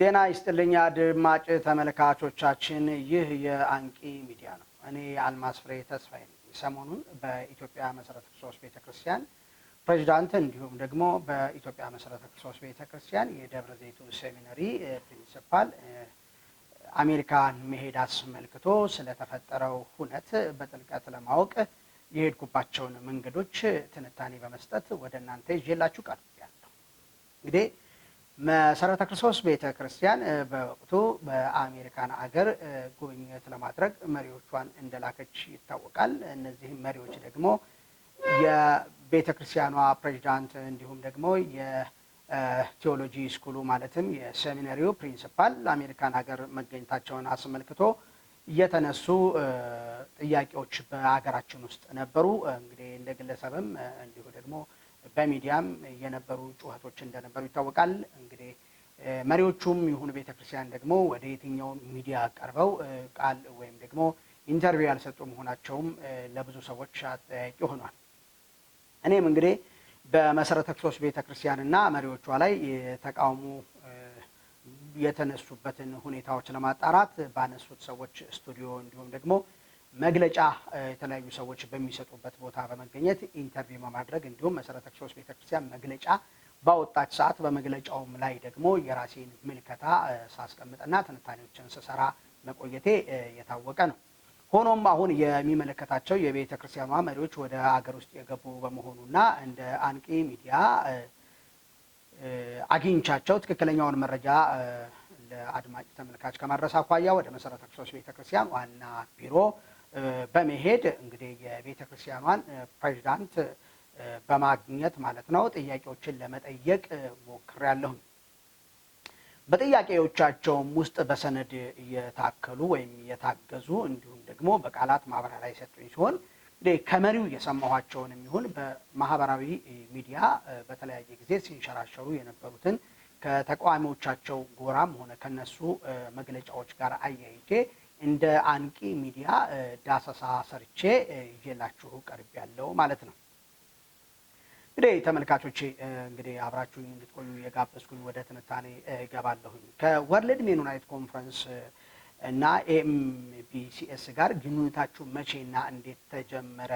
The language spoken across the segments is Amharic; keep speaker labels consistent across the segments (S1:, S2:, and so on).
S1: ጤና ይስጥልኝ አድማጭ ተመልካቾቻችን፣ ይህ የአንቂ ሚዲያ ነው። እኔ አልማዝ ፍሬ ተስፋዬ ነኝ። ሰሞኑን በኢትዮጵያ መሰረተ ክርስቶስ ቤተክርስቲያን ፕሬዝዳንት እንዲሁም ደግሞ በኢትዮጵያ መሰረተ ክርስቶስ ቤተክርስቲያን የደብረ ዘይቱ ሴሚናሪ ፕሪንሲፓል አሜሪካን መሄድ አስመልክቶ ስለተፈጠረው ሁነት በጥልቀት ለማወቅ የሄድኩባቸውን መንገዶች ትንታኔ በመስጠት ወደ እናንተ ይዤላችሁ ቀርቤያለሁ። እንግዲህ መሰረተ ክርስቶስ ቤተክርስቲያን በወቅቱ በአሜሪካን አገር ጉብኝት ለማድረግ መሪዎቿን እንደላከች ይታወቃል። እነዚህም መሪዎች ደግሞ የቤተክርስቲያኗ ፕሬዝዳንት እንዲሁም ደግሞ የቴዎሎጂ ስኩሉ ማለትም የሴሚናሪው ፕሪንሲፓል አሜሪካን ሀገር መገኘታቸውን አስመልክቶ የተነሱ ጥያቄዎች በሀገራችን ውስጥ ነበሩ። እንግዲህ እንደ ግለሰብም እንዲሁ ደግሞ በሚዲያም የነበሩ ጩኸቶች እንደነበሩ ይታወቃል። እንግዲህ መሪዎቹም ይሁን ቤተክርስቲያን ደግሞ ወደ የትኛው ሚዲያ ቀርበው ቃል ወይም ደግሞ ኢንተርቪው ያልሰጡ መሆናቸውም ለብዙ ሰዎች አጠያቂ ሆኗል። እኔም እንግዲህ በመሰረተ ክርስቶስ ቤተክርስቲያንና መሪዎቿ ላይ የተቃውሞ የተነሱበትን ሁኔታዎች ለማጣራት ባነሱት ሰዎች ስቱዲዮ እንዲሁም ደግሞ መግለጫ የተለያዩ ሰዎች በሚሰጡበት ቦታ በመገኘት ኢንተርቪው በማድረግ እንዲሁም መሰረተ ክርስቶስ ቤተክርስቲያን መግለጫ ባወጣች ሰዓት በመግለጫውም ላይ ደግሞ የራሴን ምልከታ ሳስቀምጥና ትንታኔዎችን ስሰራ መቆየቴ የታወቀ ነው። ሆኖም አሁን የሚመለከታቸው የቤተክርስቲያኗ መሪዎች ወደ ሀገር ውስጥ የገቡ በመሆኑና እንደ አንቂ ሚዲያ አግኝቻቸው ትክክለኛውን መረጃ ለአድማጭ ተመልካች ከማድረስ አኳያ ወደ መሰረተ ክርስቶስ ቤተክርስቲያን ዋና ቢሮ በመሄድ እንግዲህ የቤተክርስቲያኗን ፕሬዝዳንት በማግኘት ማለት ነው ጥያቄዎችን ለመጠየቅ ሞክሬያለሁ። በጥያቄዎቻቸውም ውስጥ በሰነድ የታከሉ ወይም የታገዙ እንዲሁም ደግሞ በቃላት ማብራሪያ የሰጡኝ ሲሆን ከመሪው የሰማኋቸውንም ይሁን በማህበራዊ ሚዲያ በተለያየ ጊዜ ሲንሸራሸሩ የነበሩትን ከተቃዋሚዎቻቸው ጎራም ሆነ ከነሱ መግለጫዎች ጋር አያይዤ እንደ አንቂ ሚዲያ ዳሰሳ ሰርቼ ይዤላችሁ ቀርቤያለሁ ማለት ነው። እንግዲህ ተመልካቾቼ እንግዲህ አብራችሁኝ እንድትቆዩ የጋበዝኩኝ ወደ ትንታኔ እገባለሁኝ። ከወርልድ ሜኖናይት ኮንፈረንስ እና ኤምቢሲኤስ ጋር ግንኙነታችሁ መቼና እንዴት ተጀመረ?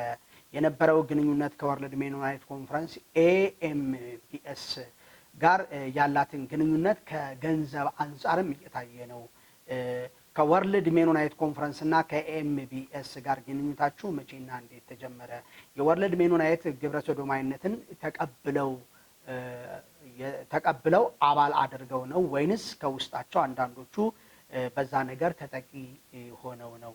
S1: የነበረው ግንኙነት ከወርልድ ሜኖናይት ኮንፈረንስ ኤምቢኤስ ጋር ያላትን ግንኙነት ከገንዘብ አንጻርም እየታየ ነው። ከወርልድ ሜኖናይት ኮንፈረንስ እና ከኤምቢኤስ ጋር ግንኙነታችሁ መቼና እንዴት ተጀመረ? የወርልድ ሜኖናይት ግብረ ሰዶማዊነትን ተቀብለው አባል አድርገው ነው ወይንስ ከውስጣቸው አንዳንዶቹ በዛ ነገር ተጠቂ ሆነው ነው?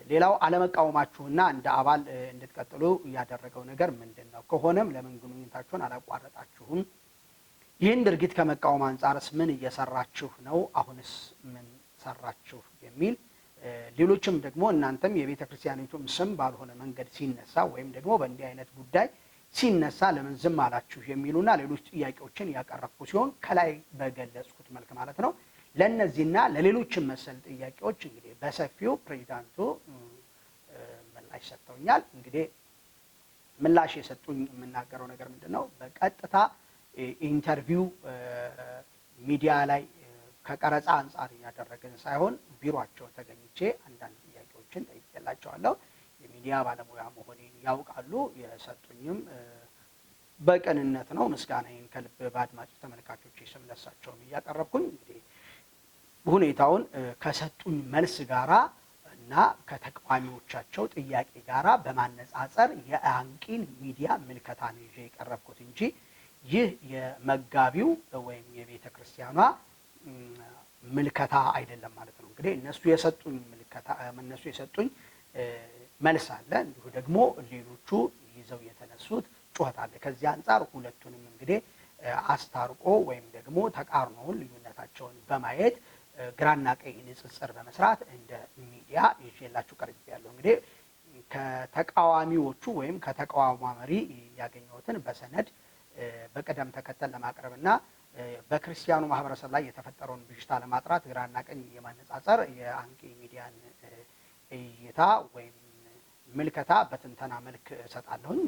S1: ሌላው አለመቃወማችሁና እንደ አባል እንድትቀጥሉ ያደረገው ነገር ምንድነው? ከሆነም ለምን ግንኙነታችሁን አላቋረጣችሁም? ይህን ድርጊት ከመቃወም አንጻርስ ምን እየሰራችሁ ነው? አሁንስ ምን ሰራችሁ? የሚል ሌሎችም ደግሞ እናንተም የቤተክርስቲያኒቱም ስም ባልሆነ መንገድ ሲነሳ ወይም ደግሞ በእንዲህ አይነት ጉዳይ ሲነሳ ለምን ዝም አላችሁ የሚሉና ሌሎች ጥያቄዎችን ያቀረብኩ ሲሆን ከላይ በገለጽኩት መልክ ማለት ነው። ለነዚህና ለሌሎችም መሰል ጥያቄዎች እንግዲህ በሰፊው ፕሬዝዳንቱ ምላሽ ሰጥተውኛል። እንግዲህ ምላሽ የሰጡኝ የምናገረው ነገር ምንድነው? በቀጥታ ኢንተርቪው ሚዲያ ላይ ከቀረጻ አንጻር ያደረገን ሳይሆን ቢሮአቸው ተገኝቼ አንዳንድ ጥያቄዎችን ጠይቄላቸዋለሁ። የሚዲያ ባለሙያ መሆኔን ያውቃሉ። የሰጡኝም በቅንነት ነው። ምስጋናዬን ከልብ በአድማጭ ተመልካቾች ስም ለሳቸውም እያቀረብኩኝ እንግዲህ ሁኔታውን ከሰጡኝ መልስ ጋራ እና ከተቃዋሚዎቻቸው ጥያቄ ጋራ በማነጻጸር የአንቂን ሚዲያ ምልከታ ነው ይዤ የቀረብኩት እንጂ ይህ የመጋቢው ወይም የቤተክርስቲያኗ ምልከታ አይደለም ማለት ነው። እንግዲህ እነሱ የሰጡኝ መልስ አለ፣ እንዲሁ ደግሞ ሌሎቹ ይዘው የተነሱት ጩኸት አለ። ከዚህ አንጻር ሁለቱንም እንግዲህ አስታርቆ ወይም ደግሞ ተቃርኖውን ልዩነታቸውን በማየት ግራና ቀኝ ንጽጽር በመስራት እንደ ሚዲያ ይዤላችሁ ቀርቤያለሁ። እንግዲህ ከተቃዋሚዎቹ ወይም ከተቃዋሚ መሪ ያገኘሁትን በሰነድ በቅደም ተከተል ለማቅረብና በክርስቲያኑ ማህበረሰብ ላይ የተፈጠረውን ብዥታ ለማጥራት ግራና ቀኝ የማነጻጸር የአንቂ ሚዲያን እይታ ወይም ምልከታ በትንተና መልክ እሰጣለሁኝ።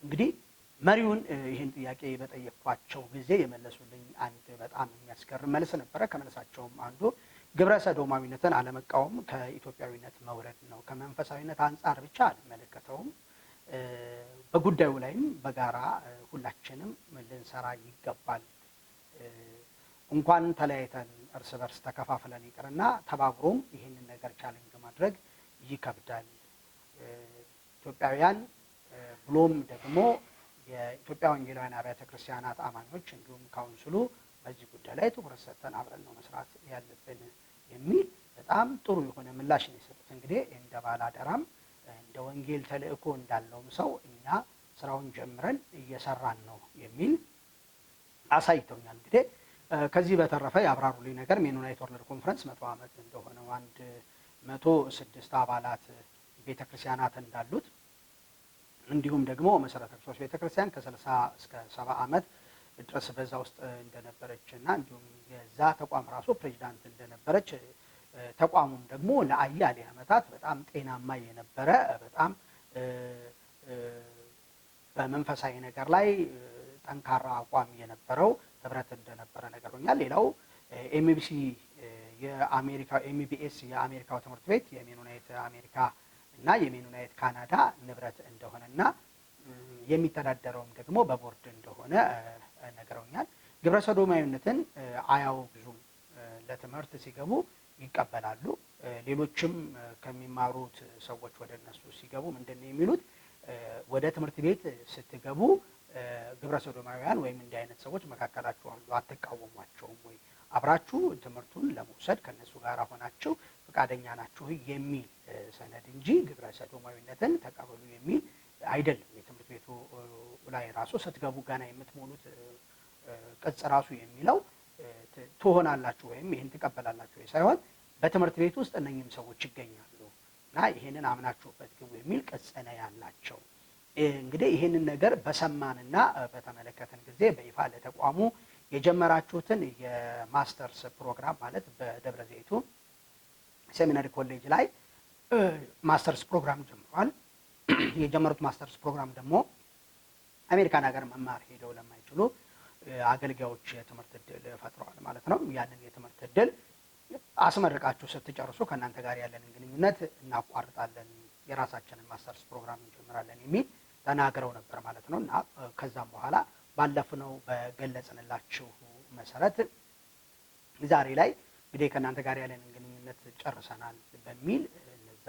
S1: እንግዲህ መሪውን ይህን ጥያቄ በጠየቅኳቸው ጊዜ የመለሱልኝ አንድ በጣም የሚያስገርም መልስ ነበረ። ከመልሳቸውም አንዱ ግብረ ሰዶማዊነትን አለመቃወም ከኢትዮጵያዊነት መውረድ ነው፣ ከመንፈሳዊነት አንጻር ብቻ አልመለከተውም፣ በጉዳዩ ላይም በጋራ ሁላችንም ልንሰራ ይገባል፣ እንኳን ተለያይተን እርስ በርስ ተከፋፍለን ይቅርና ተባብሮም ይህንን ነገር ቻሌንጅ ማድረግ ይከብዳል። ኢትዮጵያውያን ብሎም ደግሞ የኢትዮጵያ ወንጌላውያን አብያተ ክርስቲያናት አማኞች እንዲሁም ካውንስሉ በዚህ ጉዳይ ላይ ትኩረት ሰጥተን አብረን ነው መስራት ያለብን የሚል በጣም ጥሩ የሆነ ምላሽ ነው የሰጡት። እንግዲህ እንደ ባላደራም እንደ ወንጌል ተልእኮ እንዳለውም ሰው እኛ ስራውን ጀምረን እየሰራን ነው የሚል አሳይተውኛል። እንግዲህ ከዚህ በተረፈ ያብራሩልኝ ነገር ሜኖናይት ወርልድ ኮንፈረንስ 100 ዓመት እንደሆነው 106 አባላት ቤተክርስቲያናት እንዳሉት እንዲሁም ደግሞ መሰረተ ክርስቶስ ቤተክርስቲያን ከ60 እስከ 70 ዓመት ድረስ በዛ ውስጥ እንደነበረችና እንዲሁም የዛ ተቋም ራሱ ፕሬዚዳንት እንደነበረች ተቋሙም ደግሞ ለአያሌ ዓመታት በጣም ጤናማ የነበረ በጣም በመንፈሳዊ ነገር ላይ ጠንካራ አቋም የነበረው ህብረት እንደነበረ ነገሩኛል። ሌላው ኤምቢሲ የአሜሪካ ኤምቢኤስ የአሜሪካው ትምህርት ቤት የሜኖናይት አሜሪካ እና የሜኖናይት ካናዳ ንብረት እንደሆነና የሚተዳደረውም ደግሞ በቦርድ እንደሆነ ነገሩኛል። ግብረ ሰዶማዊነትን አያወግዙም፣ ለትምህርት ሲገቡ ይቀበላሉ። ሌሎችም ከሚማሩት ሰዎች ወደ እነሱ ሲገቡ ምንድነው የሚሉት? ወደ ትምህርት ቤት ስትገቡ ግብረ ሰዶማውያን ወይም እንዲህ አይነት ሰዎች መካከላችሁ አሉ፣ አትቃወሟቸውም ወይ? አብራችሁ ትምህርቱን ለመውሰድ ከነሱ ጋር ሆናችሁ ፈቃደኛ ናችሁ የሚል ሰነድ እንጂ ግብረ ሰዶማዊነትን ተቀበሉ የሚል አይደለም። የትምህርት ቤቱ ላይ ራሱ ስትገቡ ገና የምትሞሉት ቅጽ ራሱ የሚለው ትሆናላችሁ ወይም ይህን ትቀበላላችሁ ሳይሆን በትምህርት ቤት ውስጥ እነኝም ሰዎች ይገኛሉ እና ይሄንን አምናችሁበት ግቡ የሚል ቅጽ ነው ያላቸው። እንግዲህ ይሄንን ነገር በሰማንና በተመለከተን ጊዜ በይፋ ለተቋሙ የጀመራችሁትን የማስተርስ ፕሮግራም ማለት በደብረ ዘይቱ ሴሚናሪ ኮሌጅ ላይ ማስተርስ ፕሮግራም ጀምሯል። የጀመሩት ማስተርስ ፕሮግራም ደግሞ አሜሪካን ሀገር መማር ሄደው ለማይችሉ አገልጋዮች የትምህርት እድል ፈጥረዋል ማለት ነው። ያንን የትምህርት እድል አስመርቃችሁ ስትጨርሱ ከእናንተ ጋር ያለንን ግንኙነት እናቋርጣለን፣ የራሳችንን ማስተርስ ፕሮግራም እንጀምራለን የሚል ተናግረው ነበር ማለት ነው። እና ከዛም በኋላ ባለፍነው በገለጽንላችሁ መሰረት ዛሬ ላይ እንግዲህ ከእናንተ ጋር ያለንን ግንኙነት ጨርሰናል በሚል እነዛ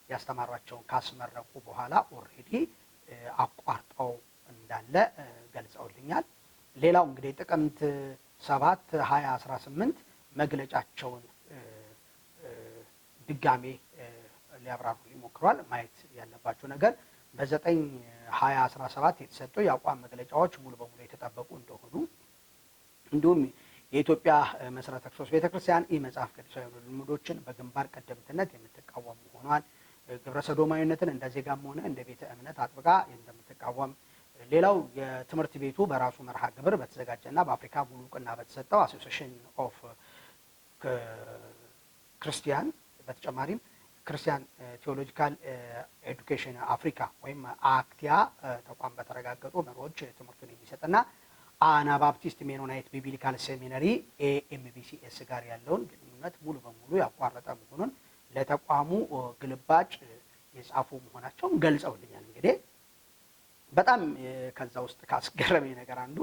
S1: ያስተማሯቸውን ካስመረቁ በኋላ ኦልሬዲ አቋርጠው እንዳለ ገልጸውልኛል። ሌላው እንግዲህ ጥቅምት 7 2018 መግለጫቸውን ድጋሜ ሊያብራሩ ሊሞክሯል። ማየት ያለባቸው ነገር በ9/2017 የተሰጡ የአቋም መግለጫዎች ሙሉ በሙሉ የተጠበቁ እንደሆኑ እንዲሁም የኢትዮጵያ መሰረተ ክርስቶስ ቤተክርስቲያን መጽሐፍ ቅዱሳዊ ልምዶችን በግንባር ቀደምትነት የምትቃወም መሆኗን፣ ግብረ ሰዶማዊነትን እንደ ዜጋም ሆነ እንደ ቤተ እምነት አጥብቃ እንደምትቃወም፣ ሌላው የትምህርት ቤቱ በራሱ መርሃ ግብር በተዘጋጀና በአፍሪካ ሙሉ እውቅና በተሰጠው አሶሲዬሽን ኦፍ ክርስቲያን በተጨማሪም ክርስቲያን ቴዎሎጂካል ኤዱኬሽን አፍሪካ ወይም አክቲያ ተቋም በተረጋገጡ መሪዎች ትምህርቱን የሚሰጥና አናባፕቲስት ሜኖናይት ቢብሊካል ሴሚናሪ ኤምቢሲኤስ ጋር ያለውን ግንኙነት ሙሉ በሙሉ ያቋረጠ መሆኑን ለተቋሙ ግልባጭ የጻፉ መሆናቸውን ገልጸውልኛል። እንግዲህ በጣም ከዛ ውስጥ ካስገረመኝ ነገር አንዱ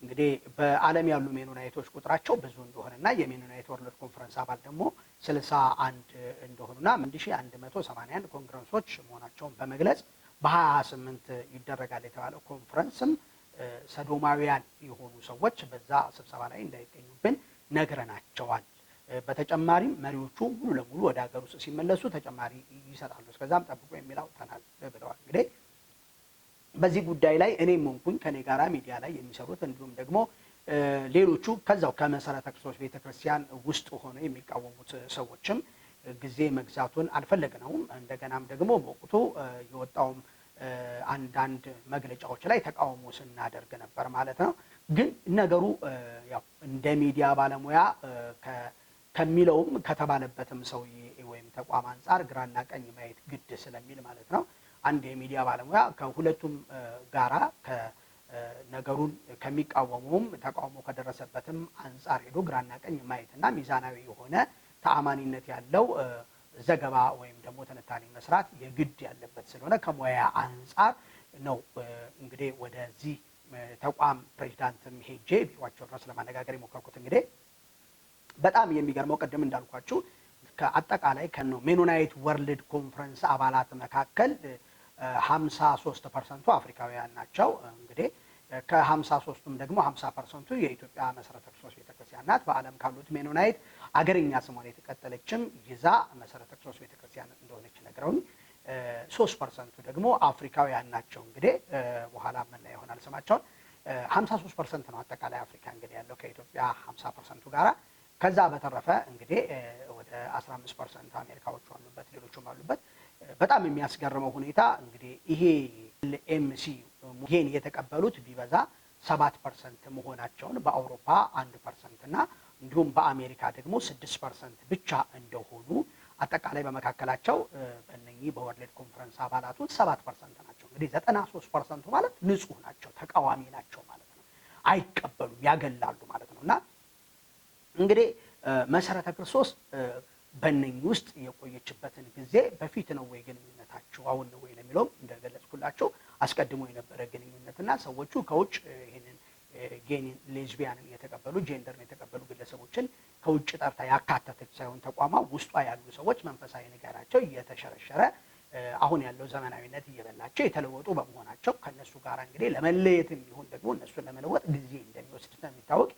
S1: እንግዲህ በዓለም ያሉ ሜኖናይቶች ቁጥራቸው ብዙ እንደሆነና የሜኖናይት ወርልድ ኮንፈረንስ አባል ደግሞ 61 እንደሆኑና 1181 ኮንግረሶች መሆናቸውን በመግለጽ በ28 ይደረጋል የተባለው ኮንፈረንስም ሰዶማውያን የሆኑ ሰዎች በዛ ስብሰባ ላይ እንዳይገኙብን ነግረናቸዋል። በተጨማሪም መሪዎቹ ሙሉ ለሙሉ ወደ ሀገር ውስጥ ሲመለሱ ተጨማሪ ይሰጣሉ፣ እስከዛም ጠብቆ የሚል አውጥተናል ብለዋል። እንግዲህ በዚህ ጉዳይ ላይ እኔም ሆንኩኝ ከኔ ጋራ ሚዲያ ላይ የሚሰሩት እንዲሁም ደግሞ ሌሎቹ ከዛው ከመሰረተ ክርስቶስ ቤተክርስቲያን ውስጥ ሆነው የሚቃወሙት ሰዎችም ጊዜ መግዛቱን አልፈለግነውም። እንደገናም ደግሞ በወቅቱ የወጣውም አንዳንድ መግለጫዎች ላይ ተቃውሞ ስናደርግ ነበር ማለት ነው። ግን ነገሩ ያው እንደ ሚዲያ ባለሙያ ከሚለውም ከተባለበትም ሰውዬ ወይም ተቋም አንጻር ግራና ቀኝ ማየት ግድ ስለሚል ማለት ነው። አንድ የሚዲያ ባለሙያ ከሁለቱም ጋራ ነገሩን ከሚቃወሙም ተቃውሞ ከደረሰበትም አንፃር ሄዶ ግራና ቀኝ ማየትና ሚዛናዊ የሆነ ተአማኒነት ያለው ዘገባ ወይም ደግሞ ትንታኔ መስራት የግድ ያለበት ስለሆነ ከሙያ አንፃር ነው እንግዲህ ወደዚህ ተቋም ፕሬዝዳንትም ሄጄ ቢሮአቸው ድረስ ለማነጋገር የሞከርኩት። እንግዲህ በጣም የሚገርመው ቅድም እንዳልኳችሁ ከአጠቃላይ ሜኖናይት ወርልድ ኮንፈረንስ አባላት መካከል 53% አፍሪካውያን ናቸው። እንግዲህ ከ53ቱም ደግሞ 50%ቱ የኢትዮጵያ መሰረተ ክርስቶስ ቤተክርስቲያን ናት። በዓለም ካሉት ሜኖናይት አገርኛ ስሟን የተቀጠለችም ይዛ መሰረተ ክርስቶስ ቤተክርስቲያን እንደሆነች ነግረውኝ 3% ደግሞ አፍሪካውያን ናቸው። እንግዲህ በኋላ ምን ላይ ይሆናል ስማቸውን 53% ነው አጠቃላይ አፍሪካ እንግዲህ ያለው ከኢትዮጵያ 50%ቱ ጋራ። ከዛ በተረፈ እንግዲህ ወደ 15% አሜሪካዎቹ አሉበት፣ ሌሎቹም አሉበት። በጣም የሚያስገርመው ሁኔታ እንግዲህ ይሄ ኤምሲ ይሄን የተቀበሉት ቢበዛ 7% መሆናቸውን በአውሮፓ 1% እና እንዲሁም በአሜሪካ ደግሞ 6% ብቻ እንደሆኑ አጠቃላይ በመካከላቸው በእነኚህ በወርልድ ኮንፈረንስ አባላቱ 7% ናቸው። እንግዲህ 93% ማለት ንጹህ ናቸው፣ ተቃዋሚ ናቸው ማለት ነው። አይቀበሉም፣ ያገላሉ ማለት ነው። እና እንግዲህ መሰረተ ክርስቶስ በእነኚህ ውስጥ የቆየችበትን ጊዜ በፊት ነው ወይ ግንኙነታቸው አሁን ነው ወይ ለሚለው እንደገለጽኩላቸው አስቀድሞ የነበረ ግንኙነትና ሰዎቹ ከውጭ ይሄንን ጌይን ሌዝቢያንን የተቀበሉ ጄንደርን የተቀበሉ ግለሰቦችን ከውጭ ጠርታ ያካተተች ሳይሆን ተቋማ ውስጧ ያሉ ሰዎች መንፈሳዊ ነገራቸው እየተሸረሸረ አሁን ያለው ዘመናዊነት እየበላቸው የተለወጡ በመሆናቸው ከነሱ ጋር እንግዲህ ለመለየትም ይሁን ደግሞ እነሱን ለመለወጥ ጊዜ እንደሚወስድ ስለሚታወቅ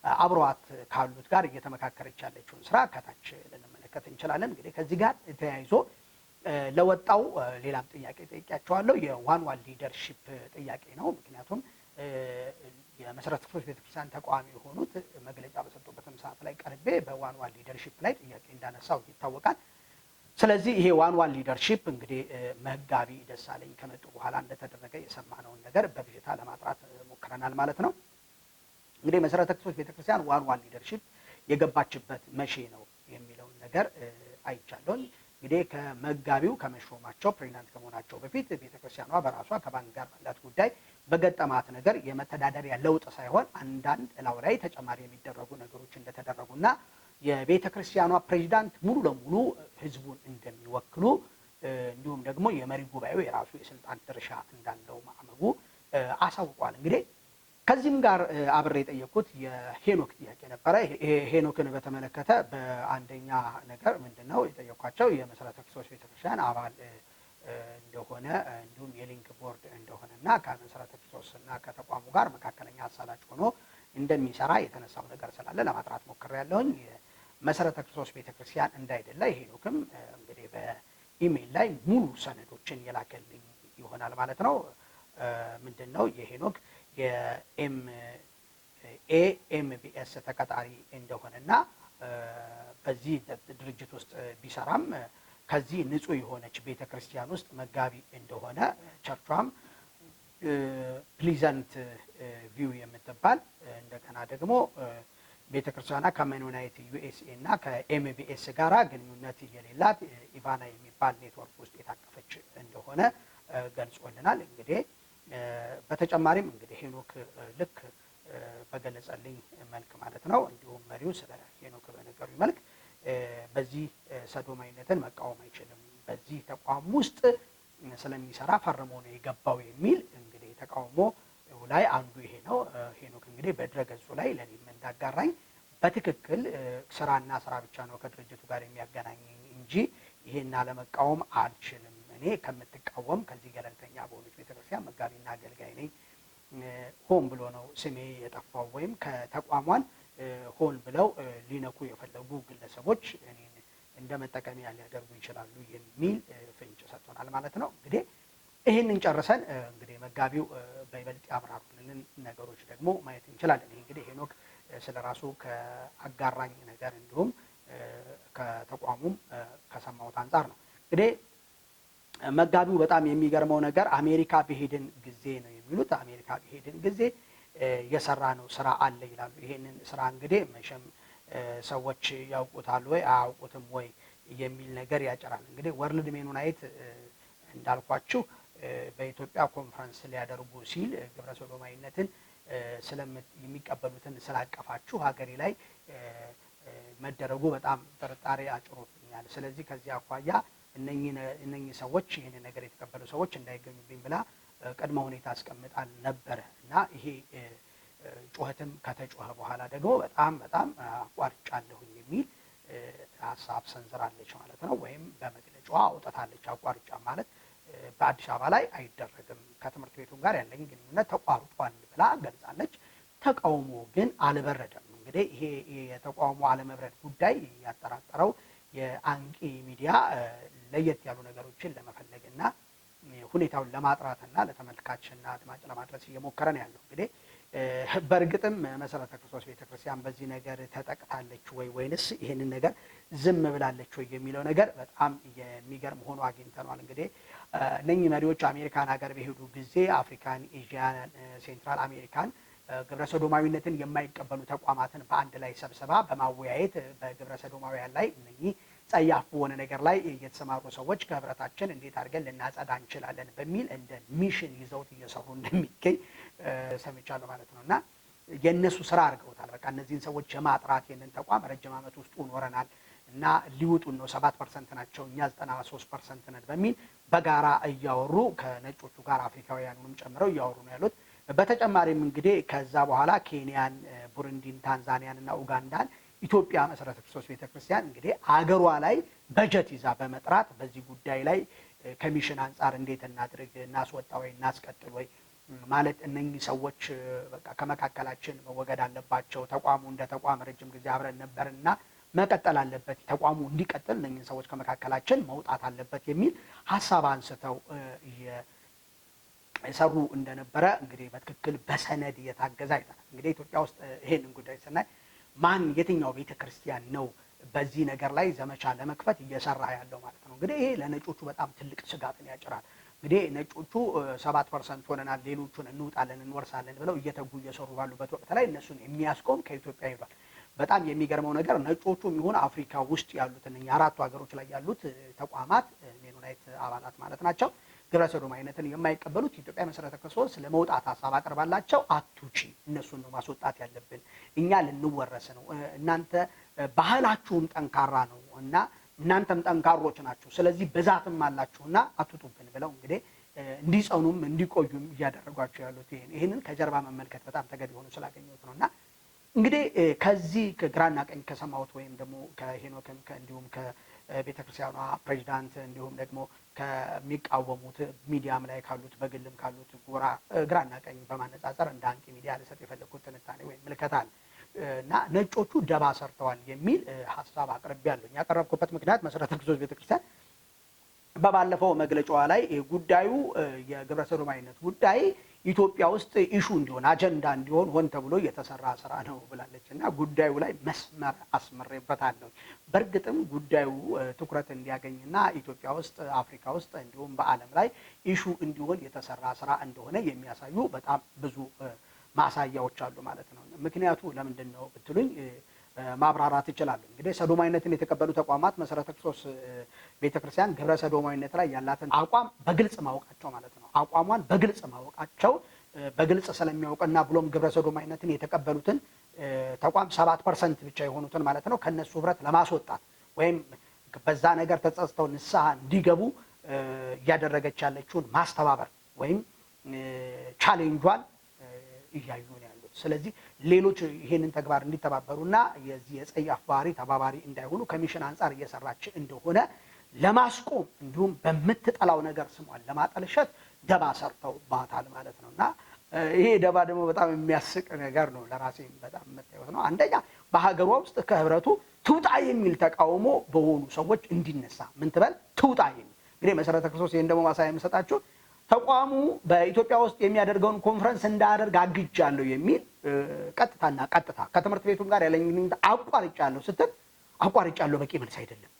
S1: አብሯት ካሉት ጋር እየተመካከረች ያለችውን ስራ ከታች ልንመለከት እንችላለን። እንግዲህ ከዚህ ጋር ተያይዞ ለወጣው ሌላም ጥያቄ ጠይቄያቸዋለሁ። የዋን ዋን ሊደርሺፕ ጥያቄ ነው። ምክንያቱም የመሰረተ ክርስቶስ ቤተክርስቲያን ተቋሚ የሆኑት መግለጫ በሰጡበትም ሰዓት ላይ ቀርቤ በዋን ዋን ሊደርሺፕ ላይ ጥያቄ እንዳነሳው ይታወቃል። ስለዚህ ይሄ ዋን ዋን ሊደርሺፕ እንግዲህ መጋቢ ደሳለኝ ከመጡ በኋላ እንደተደረገ የሰማነውን ነገር በብዥታ ለማጥራት ሞክረናል ማለት ነው። እንግዲህ መሰረተ ክርስቶስ ቤተክርስቲያን ዋን ዋን ሊደርሺፕ የገባችበት መቼ ነው የሚለውን ነገር አይቻለሁ። እንግዲህ ከመጋቢው ከመሾማቸው ፕሬዝዳንት ከመሆናቸው በፊት ቤተክርስቲያኗ በራሷ ከባንክ ጋር ባላት ጉዳይ በገጠማት ነገር የመተዳደሪያ ለውጥ ሳይሆን አንዳንድ እላው ላይ ተጨማሪ የሚደረጉ ነገሮች እንደተደረጉና የቤተክርስቲያኗ ፕሬዝዳንት ሙሉ ለሙሉ ህዝቡን እንደሚወክሉ እንዲሁም ደግሞ የመሪ ጉባኤው የራሱ የስልጣን ድርሻ እንዳለው ማዕመጉ አሳውቋል። እንግዲህ ከዚህም ጋር አብሬ የጠየቁት የሄኖክ ጥያቄ ነበረ። ሄኖክን በተመለከተ በአንደኛ ነገር ምንድነው የጠየኳቸው የመሰረተ ክርስቶስ ቤተክርስቲያን አባል እንደሆነ እንዲሁም የሊንክ ቦርድ እንደሆነና ከመሰረተ ክርስቶስና ከተቋሙ ጋር መካከለኛ አሳላጭ ሆኖ እንደሚሰራ የተነሳው ነገር ስላለ ለማጥራት ሞክሬያለሁኝ። መሰረተ ክርስቶስ ቤተክርስቲያን እንዳይደለ ሄኖክም እንግዲህ በኢሜል ላይ ሙሉ ሰነዶችን የላከልኝ ይሆናል ማለት ነው። ምንድነው የሄኖክ የኤምቢኤስ ተቀጣሪ እንደሆነና በዚህ ድርጅት ውስጥ ቢሰራም ከዚህ ንጹህ የሆነች ቤተክርስቲያን ውስጥ መጋቢ እንደሆነ ቸርቿም ፕሊዘንት ቪው የምትባል እንደገና ደግሞ ቤተክርስቲያኗ ከሜኖናይት ዩኤስኤ እና ከኤምቢኤስ ጋራ ግንኙነት የሌላት ኢቫና የሚባል ኔትወርክ ውስጥ የታቀፈች እንደሆነ ገልጾልናል። እንግዲህ በተጨማሪም እንግዲህ ሄኖክ ልክ በገለጸልኝ መልክ ማለት ነው እንዲሁም መሪው ስለ ሄኖክ በነገሩኝ መልክ በዚህ ሰዶማዊነትን መቃወም አይችልም፣ በዚህ ተቋም ውስጥ ስለሚሰራ ፈርሞ ነው የገባው የሚል እንግዲህ ተቃውሞ ላይ አንዱ ይሄ ነው። ሄኖክ እንግዲህ በድረገጹ ላይ ለኔም እንዳጋራኝ በትክክል ስራና ስራ ብቻ ነው ከድርጅቱ ጋር የሚያገናኘኝ እንጂ ይሄን አለመቃወም አልችልም። እኔ ከምትቃወም ከዚህ ገለልተኛ በሆነች ቤተክርስቲያን መጋቢና አገልጋይ ነኝ። ሆን ብሎ ነው ስሜ የጠፋው ወይም ከተቋሟን ሆን ብለው ሊነኩ የፈለጉ ግለሰቦች እኔን እንደ መጠቀሚያ ሊያደርጉ ይችላሉ የሚል ፍንጭ ሰጥቶናል ማለት ነው። እንግዲህ ይህንን ጨርሰን እንግዲህ መጋቢው በይበልጥ ያብራሩልን ነገሮች ደግሞ ማየት እንችላለን። ይህ እንግዲህ ሄኖክ ስለራሱ ከአጋራኝ ነገር እንዲሁም ከተቋሙም ከሰማሁት አንጻር ነው። እንግዲህ መጋቢው በጣም የሚገርመው ነገር አሜሪካ በሄድን ጊዜ ነው የሚሉት። አሜሪካ በሄድን ጊዜ የሰራ ነው ስራ አለ ይላሉ። ይሄንን ስራ እንግዲህ መቼም ሰዎች ያውቁታል ወይ አያውቁትም ወይ የሚል ነገር ያጨራል። እንግዲህ ወርልድ ሜኖናይት እንዳልኳችሁ በኢትዮጵያ ኮንፈረንስ ሊያደርጉ ሲል ግብረ ሰዶማዊነትን የሚቀበሉትን ስላቀፋችሁ ሀገሬ ላይ መደረጉ በጣም ጥርጣሬ አጭሮብኛል። ስለዚህ ከዚህ አኳያ እነኚህ ሰዎች ይህን ነገር የተቀበሉ ሰዎች እንዳይገኙብኝ ብላ ቅድመ ሁኔታ አስቀምጣል ነበረ እና ይሄ ጩኸትም ከተጮኸ በኋላ ደግሞ በጣም አቋርጫለሁኝ የሚል ሀሳብ ሰንዝራለች ማለት ነው። ወይም በመግለጫዋ አውጥታለች። አቋርጫ ማለት በአዲስ አበባ ላይ አይደረግም፣ ከትምህርት ቤቱ ጋር ያለኝ ግንኙነት ተቋርጧል ብላ ገልጻለች። ተቃውሞ ግን አልበረደም። እንግዲህ ይሄ የተቃውሞ አለመብረድ ጉዳይ ያጠራጠረው የአንቂ ሚዲያ ለየት ያሉ ነገሮችን ለመፈለግና ሁኔታውን ለማጥራትና ለተመልካችና አድማጭ ለማድረስ እየሞከረ ነው ያለው። እንግዲህ በእርግጥም መሰረተ ክርስቶስ ቤተክርስቲያን በዚህ ነገር ተጠቅታለች ወይንስ ይሄንን ነገር ዝም ብላለች ወይ የሚለው ነገር በጣም የሚገርም ሆኖ አግኝተናል። እንግዲህ እነኚህ መሪዎች አሜሪካን ሀገር በሄዱ ጊዜ አፍሪካን፣ ኤዥያን፣ ሴንትራል አሜሪካን ግብረ ሰዶማዊነትን የማይቀበሉ ተቋማትን በአንድ ላይ ሰብስባ በማወያየት በግብረ ሰዶማውያን ላይ እነኚህ ጸያፍ በሆነ ነገር ላይ የተሰማሩ ሰዎች ከህብረታችን እንዴት አድርገን ልናጸዳ እንችላለን በሚል እንደ ሚሽን ይዘውት እየሰሩ እንደሚገኝ ሰምቻለሁ ማለት ነው። እና የእነሱ ስራ አድርገውታል። በቃ እነዚህን ሰዎች የማጥራት ይህንን ተቋም ረጅም ዓመት ውስጡ ኖረናል እና ሊውጡን ነው፣ 7% ናቸው እኛ 93% ነን በሚል በጋራ እያወሩ ከነጮቹ ጋር አፍሪካውያኑንም ጨምረው እያወሩ ነው ያሉት። በተጨማሪም እንግዲህ ከዛ በኋላ ኬንያን፣ ቡሩንዲን፣ ታንዛኒያን እና ኡጋንዳን ኢትዮጵያ መሰረተ ክርስቶስ ቤተክርስቲያን እንግዲህ አገሯ ላይ በጀት ይዛ በመጥራት በዚህ ጉዳይ ላይ ከሚሽን አንጻር እንዴት እናድርግ፣ እናስወጣ ወይ እናስቀጥል ወይ ማለት እነኚህ ሰዎች በቃ ከመካከላችን መወገድ አለባቸው፣ ተቋሙ እንደ ተቋም ረጅም ጊዜ አብረን ነበርና መቀጠል አለበት፣ ተቋሙ እንዲቀጥል እነኚህ ሰዎች ከመካከላችን መውጣት አለበት የሚል ሀሳብ አንስተው የሰሩ እንደነበረ እንግዲህ በትክክል በሰነድ እየታገዘ አይተናል። እንግዲህ ኢትዮጵያ ውስጥ ይሄንን ጉዳይ ስናይ የትኛው ቤተክርስቲያን ነው በዚህ ነገር ላይ ዘመቻ ለመክፈት እየሰራ ያለው ማለት ነው? እንግዲህ ይሄ ለነጮቹ በጣም ትልቅ ስጋትን ያጭራል። እንግዲህ ነጮቹ 7% ሆነናል፣ ሌሎቹን እንውጣለን እንወርሳለን ብለው እየተጉ እየሰሩ ባሉበት ወቅት ላይ እነሱን የሚያስቆም ከኢትዮጵያ ይሏል። በጣም የሚገርመው ነገር ነጮቹ የሚሆን አፍሪካ ውስጥ ያሉት እነኛ አራቱ ሀገሮች ላይ ያሉት ተቋማት ሜኖናይት አባላት ማለት ናቸው ግብረ ሰዶማዊነትን የማይቀበሉት ኢትዮጵያ መሰረተ ክርስቶስ ለመውጣት ሀሳብ አቀርባላቸው። አትውጪ፣ እነሱን ነው ማስወጣት ያለብን፣ እኛ ልንወረስ ነው፣ እናንተ ባህላችሁም ጠንካራ ነው እና እናንተም ጠንካሮች ናችሁ፣ ስለዚህ ብዛትም አላችሁና አትውጡብን ብለው እንግዲህ እንዲጸኑም እንዲቆዩም እያደረጓቸው ያሉት ይሄንን ከጀርባ መመልከት በጣም ተገቢ ሆኖ ስላገኘሁት ነውና እንግዲህ ከዚህ ከግራና ቀኝ ከሰማሁት ወይም ደግሞ ከሄኖክም እንዲሁም ከቤተክርስቲያኗ ፕሬዚዳንት እንዲሁም ደግሞ ከሚቃወሙት ሚዲያም ላይ ካሉት በግልም ካሉት ግራና ቀኝ በማነጻጸር እንደ አንቂ ሚዲያ ልሰጥ የፈለኩት ትንታኔ ወይም ምልከታ አለ እና ነጮቹ ደባ ሰርተዋል የሚል ሀሳብ አቅርቤያለሁ። ያቀረብኩበት ምክንያት መሰረተ ክርስቶስ ቤተክርስቲያን በባለፈው መግለጫዋ ላይ ጉዳዩ የግብረ ሰዶማዊነት ጉዳይ ኢትዮጵያ ውስጥ ኢሹ እንዲሆን አጀንዳ እንዲሆን ሆን ተብሎ የተሰራ ስራ ነው ብላለች እና ጉዳዩ ላይ መስመር አስመሬበታለሁ። በእርግጥም ጉዳዩ ትኩረት እንዲያገኝና ኢትዮጵያ ውስጥ አፍሪካ ውስጥ እንዲሁም በዓለም ላይ ኢሹ እንዲሆን የተሰራ ስራ እንደሆነ የሚያሳዩ በጣም ብዙ ማሳያዎች አሉ ማለት ነው። ምክንያቱ ለምንድን ነው ብትሉኝ ማብራራት ይችላል። እንግዲህ ሰዶማዊነትን የተቀበሉ ተቋማት መሰረተ ክርስቶስ ቤተክርስቲያን ግብረ ሰዶማዊነት ላይ ያላትን አቋም በግልጽ ማወቃቸው ማለት ነው። አቋሟን በግልጽ ማወቃቸው በግልጽ ስለሚያውቅና ብሎም ግብረ ሰዶማዊነትን የተቀበሉትን ተቋም 7% ብቻ የሆኑትን ማለት ነው ከነሱ ህብረት ለማስወጣት ወይም በዛ ነገር ተጸጽተው ንስሐ እንዲገቡ እያደረገች ያለችውን ማስተባበር ወይም ቻሌንጇን እያዩ ነው ያሉት። ስለዚህ ሌሎች ይሄንን ተግባር እንዲተባበሩና የዚህ የጸያፍ ባህሪ ተባባሪ እንዳይሆኑ ከሚሽን አንጻር እየሰራች እንደሆነ ለማስቆም እንዲሁም በምትጠላው ነገር ስሟን ለማጠልሸት ደባ ሰርተውባታል ማለት ነውና ይሄ ደባ ደግሞ በጣም የሚያስቅ ነገር ነው። ለራሴም በጣም መታየት ነው። አንደኛ በሀገሯ ውስጥ ከህብረቱ ትውጣ የሚል ተቃውሞ በሆኑ ሰዎች እንዲነሳ ምን ትበል ትውጣ የሚል እንግዲህ መሰረተ ክርስቶስ ይሄን ደግሞ ማሳያ የምሰጣችሁ ተቋሙ በኢትዮጵያ ውስጥ የሚያደርገውን ኮንፈረንስ እንዳደርግ አግጃለሁ የሚል ቀጥታ ከትምህርት ቤቱም ጋር ያለኝን አቋርጫለሁ ስትል አቋርጫለሁ በቂ መልስ አይደለም።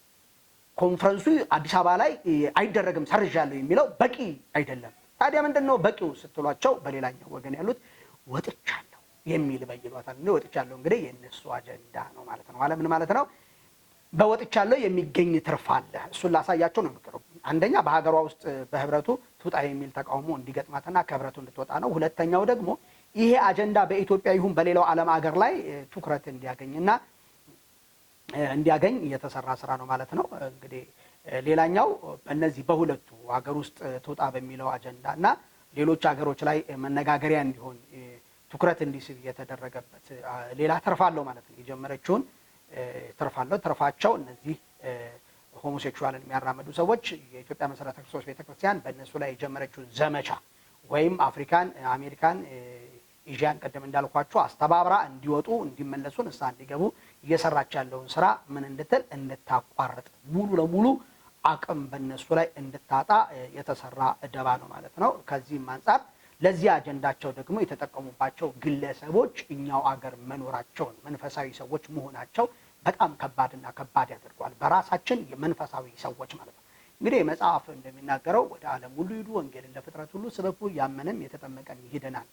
S1: ኮንፈረንሱ አዲስ አበባ ላይ አይደረግም ሰርዣለሁ የሚለው በቂ አይደለም። ታዲያ ምንድነው በቂው ስትሏቸው በሌላኛው ወገን ያሉት ወጥቻለሁ የሚል በይሏታል። ወጥቻለሁ እንግዲህ የነሱ አጀንዳ ነው ማለት ነው። ምን ማለት ነው? በወጥቻለሁ የሚገኝ ትርፍ አለ። እሱን ላሳያቸው ነው የምቀርበው። አንደኛ በሀገሯ ውስጥ በህብረቱ ትውጣ የሚል ተቃውሞ እንዲገጥማትና ከህብረቱ እንድትወጣ ነው። ሁለተኛው ደግሞ ይሄ አጀንዳ በኢትዮጵያ ይሁን በሌላው ዓለም ሀገር ላይ ትኩረት እንዲያገኝና እንዲያገኝ የተሰራ ስራ ነው ማለት ነው። እንግዲህ ሌላኛው በእነዚህ በሁለቱ ሀገር ውስጥ ትውጣ በሚለው አጀንዳ እና ሌሎች ሀገሮች ላይ መነጋገሪያ እንዲሆን ትኩረት እንዲስብ የተደረገበት ሌላ ተርፋለው ማለት ነው። የጀመረችውን ተርፋለው ተርፋቸው እነዚህ ሆሞሴክሹዋልን የሚያራምዱ ሰዎች የኢትዮጵያ መሰረተ ክርስቶስ ቤተክርስቲያን በእነሱ ላይ የጀመረችውን ዘመቻ ወይም አፍሪካን፣ አሜሪካን፣ ኤዥያን ቀደም እንዳልኳቸው አስተባብራ እንዲወጡ እንዲመለሱ ንስሐ እንዲገቡ እየሰራች ያለውን ስራ ምን እንድትል እንድታቋርጥ ሙሉ ለሙሉ አቅም በእነሱ ላይ እንድታጣ የተሰራ ደባ ነው ማለት ነው። ከዚህም አንጻር ለዚህ አጀንዳቸው ደግሞ የተጠቀሙባቸው ግለሰቦች እኛው አገር መኖራቸውን መንፈሳዊ ሰዎች መሆናቸው በጣም ከባድና ከባድ ያደርገዋል። በራሳችን የመንፈሳዊ ሰዎች ማለት ነው። እንግዲህ መጽሐፍ እንደሚናገረው ወደ ዓለም ሁሉ ሂዱ፣ ወንጌልን ለፍጥረት ሁሉ ስበኩ፣ ያመነም የተጠመቀም ይሄደናል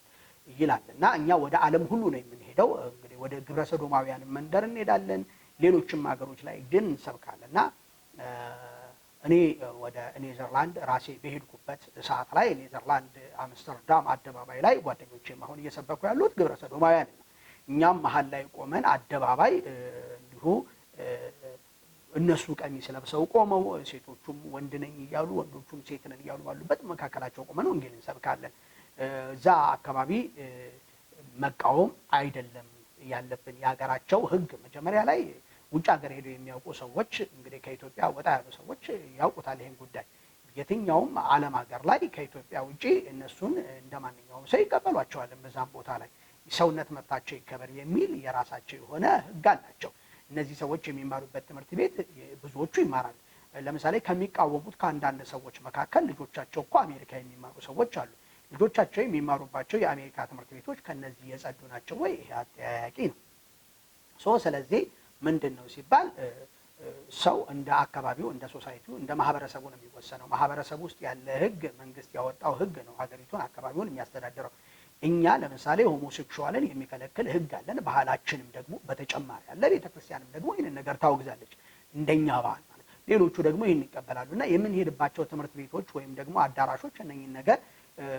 S1: ይላል እና እኛ ወደ ዓለም ሁሉ ነው የምንሄደው። እንግዲህ ወደ ግብረ ሰዶማውያን መንደር እንሄዳለን፣ ሌሎችም ሀገሮች ላይ ግን እንሰብካለን እና እኔ ወደ ኔዘርላንድ ራሴ በሄድኩበት ሰዓት ላይ ኔዘርላንድ አምስተርዳም አደባባይ ላይ ጓደኞቼም አሁን እየሰበኩ ያሉት ግብረ ሰዶማውያን ነው። እኛም መሀል ላይ ቆመን አደባባይ እንዲሁ እነሱ ቀሚስ ለብሰው ቆመው ሴቶቹም ወንድ ነኝ እያሉ ወንዶቹም ሴት ነን እያሉ ባሉበት መካከላቸው ቆመን ወንጌል እንሰብካለን። እዛ አካባቢ መቃወም አይደለም ያለብን የሀገራቸው ሕግ መጀመሪያ ላይ ውጭ ሀገር ሄደው የሚያውቁ ሰዎች እንግዲህ ከኢትዮጵያ ወጣ ያሉ ሰዎች ያውቁታል ይሄን ጉዳይ። የትኛውም ዓለም ሀገር ላይ ከኢትዮጵያ ውጪ እነሱን እንደማንኛውም ሰው ይቀበሏቸዋል። በዛም ቦታ ላይ ሰውነት መብታቸው ይከበር የሚል የራሳቸው የሆነ ሕግ አላቸው። እነዚህ ሰዎች የሚማሩበት ትምህርት ቤት ብዙዎቹ ይማራሉ። ለምሳሌ ከሚቃወሙት ከአንዳንድ ሰዎች መካከል ልጆቻቸው እኮ አሜሪካ የሚማሩ ሰዎች አሉ። ልጆቻቸው የሚማሩባቸው የአሜሪካ ትምህርት ቤቶች ከነዚህ የጸዱ ናቸው ወይ? ይሄ አጠያያቂ ነው። ስለዚህ ምንድነው ሲባል ሰው እንደ አካባቢው እንደ ሶሳይቲው እንደ ማህበረሰቡ ነው የሚወሰነው። ማህበረሰቡ ውስጥ ያለ ህግ መንግስት ያወጣው ህግ ነው ሀገሪቱን አካባቢውን የሚያስተዳድረው። እኛ ለምሳሌ ሆሞሴክሹዋልን የሚከለክል ህግ አለን። ባህላችንም ደግሞ በተጨማሪ ያለ ቤተክርስቲያንም ደግሞ ይህንን ነገር ታወግዛለች እንደኛ ባህል ማለት። ሌሎቹ ደግሞ ይህን ይቀበላሉና የምንሄድባቸው ትምህርት ቤቶች ወይም ደግሞ አዳራሾች እነኝን ነገር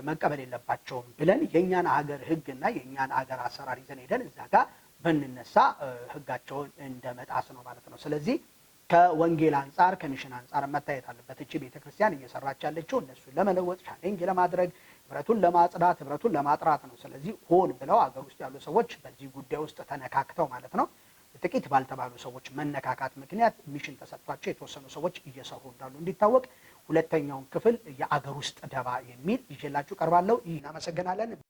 S1: መቀበል የለባቸውም ብለን የኛን ሀገር ህግና የኛን ሀገር አሰራር ይዘን ሄደን እዛ ጋር በእንነሳ ህጋቸውን እንደመጣስ ነው ማለት ነው። ስለዚህ ከወንጌል አንጻር ከሚሽን አንጻር መታየት አለበት። እቺ ቤተክርስቲያን እየሰራች ያለችው እነሱን ለመለወጥ ቻሌንጅ ለማድረግ ህብረቱን ለማጽዳት ህብረቱን ለማጥራት ነው። ስለዚህ ሆን ብለው አገር ውስጥ ያሉ ሰዎች በዚህ ጉዳይ ውስጥ ተነካክተው ማለት ነው ጥቂት ባልተባሉ ሰዎች መነካካት ምክንያት ሚሽን ተሰጥቷቸው የተወሰኑ ሰዎች እየሰሩ እንዳሉ እንዲታወቅ ሁለተኛውን ክፍል የአገር ውስጥ ደባ የሚል ይዤላችሁ ቀርባለሁ። እናመሰግናለን።